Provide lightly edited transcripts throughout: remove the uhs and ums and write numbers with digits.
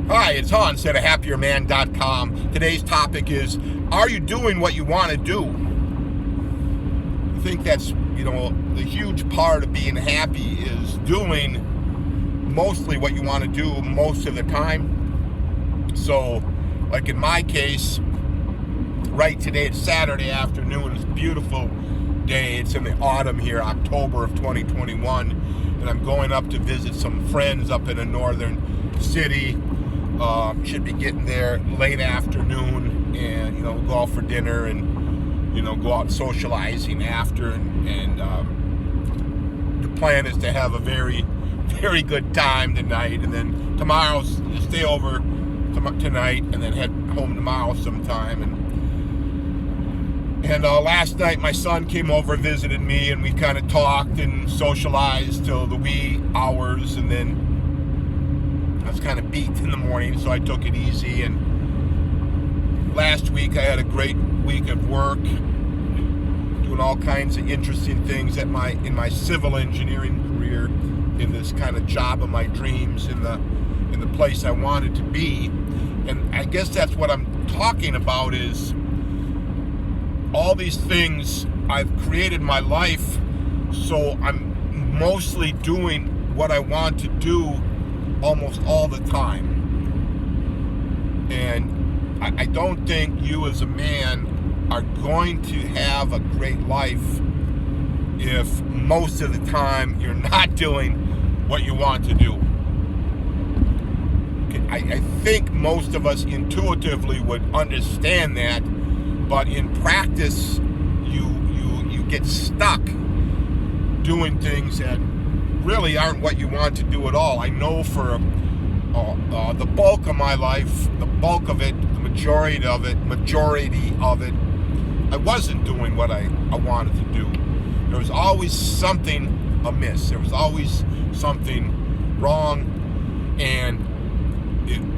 Hi, it's Hans at happierman.com. Today's topic is, are you doing what you want to do? I think that's, the huge part of being happy is doing mostly what you want to do most of the time. So, like in my case, right today, it's Saturday afternoon. It's a beautiful day. It's in the autumn here, October of 2021. And I'm going up to visit some friends up in a northern city. Should be getting there late afternoon and, go out for dinner and, go out socializing after. And the plan is to have a very, very good time tonight. And then tomorrow, stay over tonight and then head home tomorrow sometime. And last night my son came over, visited me, and we kind of talked and socialized till the wee hours, and then I was kind of beat in the morning, so I took it easy. And last week I had a great week of work, doing all kinds of interesting things in my civil engineering career, in this kind of job of my dreams, in the place I wanted to be. And I guess that's what I'm talking about, is all these things I've created my life, so I'm mostly doing what I want to do almost all the time. And I don't think you as a man are going to have a great life if most of the time you're not doing what you want to do. I think most of us intuitively would understand that, but in practice you get stuck doing things that really aren't what you want to do at all. I know for the bulk of my life, the majority of it, I wasn't doing what I wanted to do. There was always something amiss. There was always something wrong, and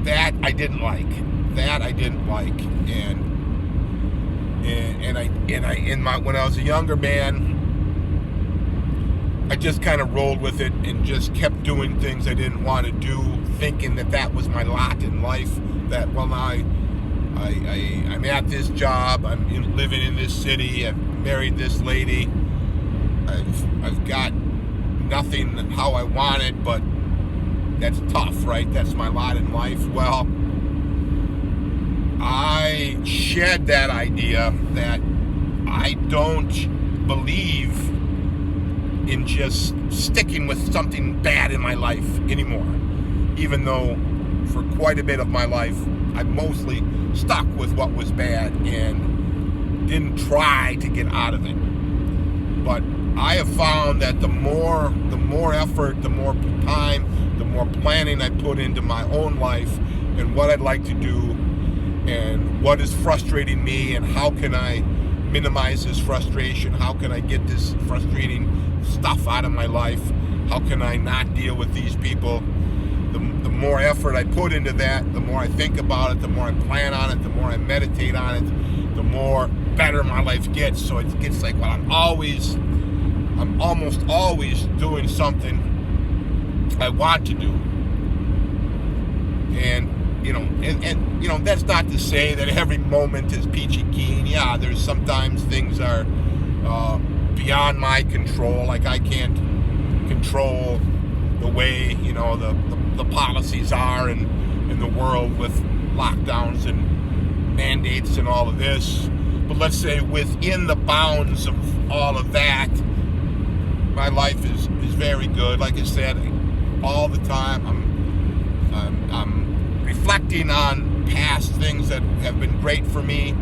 that I didn't like. When I was a younger man, I just kind of rolled with it and just kept doing things I didn't want to do, thinking that was my lot in life. That, well, now I'm at this job, I'm living in this city, I've married this lady, I've got nothing how I want it, but that's tough, right? That's my lot in life. Well, I shed that idea that I don't believe in just sticking with something bad in my life anymore. Even though for quite a bit of my life, I mostly stuck with what was bad and didn't try to get out of it. But I have found that the more effort, the more time, the more planning I put into my own life and what I'd like to do and what is frustrating me and how can I minimize this frustration, how can I get this frustrating stuff out of my life, how can I not deal with these people. The more effort I put into that, the more I think about it, the more I plan on it, the more I meditate on it, the more better my life gets. So it gets like, well, I'm almost always doing something I want to do. And that's not to say that every moment is peachy keen. Yeah, there's sometimes things are beyond my control. Like I can't control the way, the policies are in the world with lockdowns and mandates and all of this. But let's say within the bounds of all of that, my life is very good. Like I said, all the time I'm reflecting on past things that have been great for me.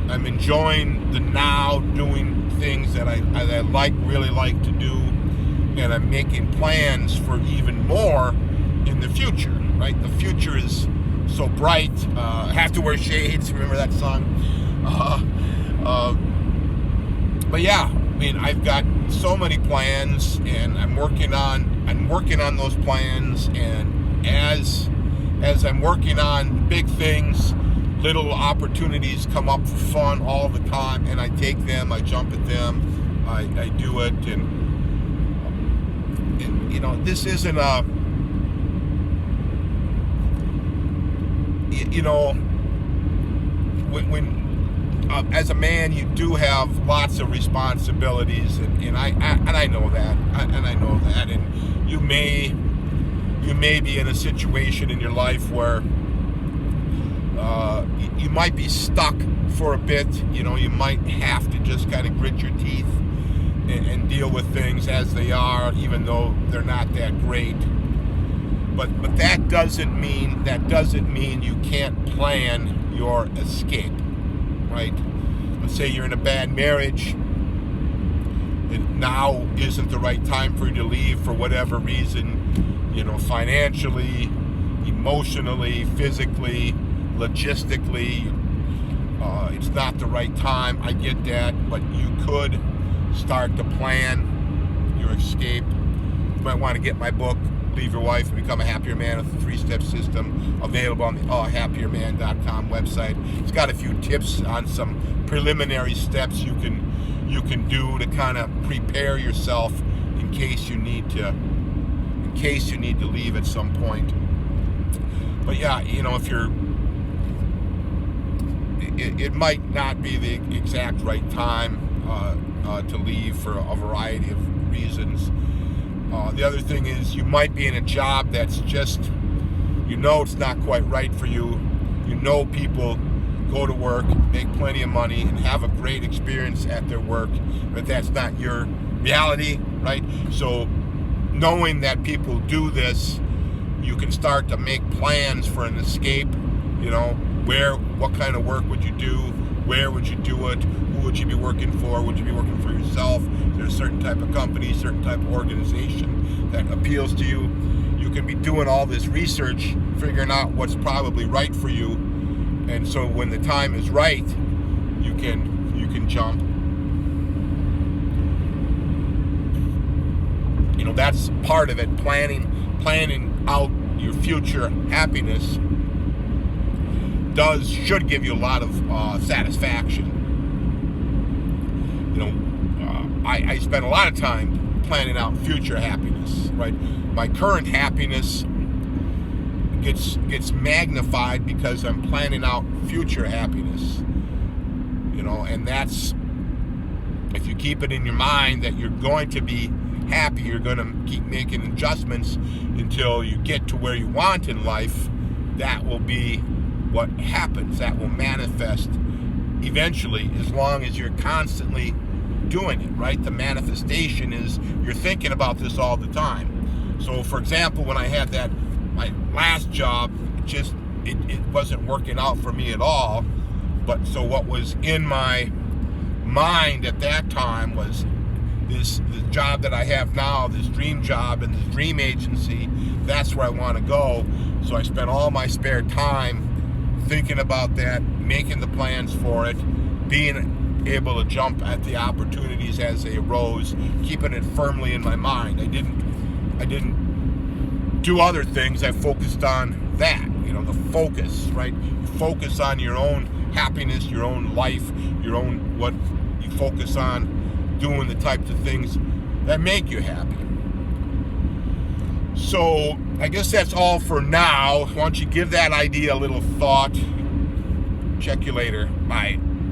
I'm enjoying the now, doing things that I really like to do, and I'm making plans for even more in the future, right? The future is so bright. I have to wear shades. Remember that song? But yeah, I've got so many plans, and I'm working on those plans, and as I'm working on big things, little opportunities come up for fun all the time, and I take them, I jump at them, I do it, and this isn't you know, when as a man, you do have lots of responsibilities, and I know that, and you may be in a situation in your life where you might be stuck for a bit. You know, you might have to just kind of grit your teeth and deal with things as they are, even though they're not that great. But that doesn't mean you can't plan your escape, right? Let's say you're in a bad marriage, and now isn't the right time for you to leave for whatever reason, you know, financially, emotionally, physically, logistically. It's not the right time. I get that, but you could start to plan your escape. You might want to get my book, Leave Your Wife and Become a Happier Man, with a 3-step system, available on the happierman.com website. It's got a few tips on some preliminary steps you can do to kind of prepare yourself in case you need to leave at some point. But yeah, you know, if you're, it might not be the exact right time to leave for a variety of reasons. The other thing is, you might be in a job that's just, you know, it's not quite right for you. You know, people go to work, make plenty of money, and have a great experience at their work, but that's not your reality, right? So knowing that people do this, you can start to make plans for an escape. You know, what kind of work would you do? Where would you do it? Who would you be working for? Would you be working for yourself? Is there a certain type of company, certain type of organization that appeals to you? You can be doing all this research, figuring out what's probably right for you, and so when the time is right, you can jump. You know, that's part of it. Planning out your future happiness should give you a lot of satisfaction. You know, I spend a lot of time planning out future happiness, right? My current happiness gets magnified because I'm planning out future happiness. You know, and that's, if you keep it in your mind that you're going to be happy, you're going to keep making adjustments until you get to where you want in life, that will be what happens. That will manifest eventually, as long as you're constantly doing it, right? The manifestation is you're thinking about this all the time. So, for example, when I had my last job, it wasn't working out for me at all. But so what was in my mind at that time was the job that I have now, this dream job and this dream agency. That's where I want to go. So I spent all my spare time thinking about that, making the plans for it, being able to jump at the opportunities as they arose, keeping it firmly in my mind. I didn't do other things. I focused on that, you know, the focus, right? Focus on your own happiness, your own life, what you focus on, doing the types of things that make you happy. So I guess that's all for now. Why don't you give that idea a little thought? Check you later. Bye.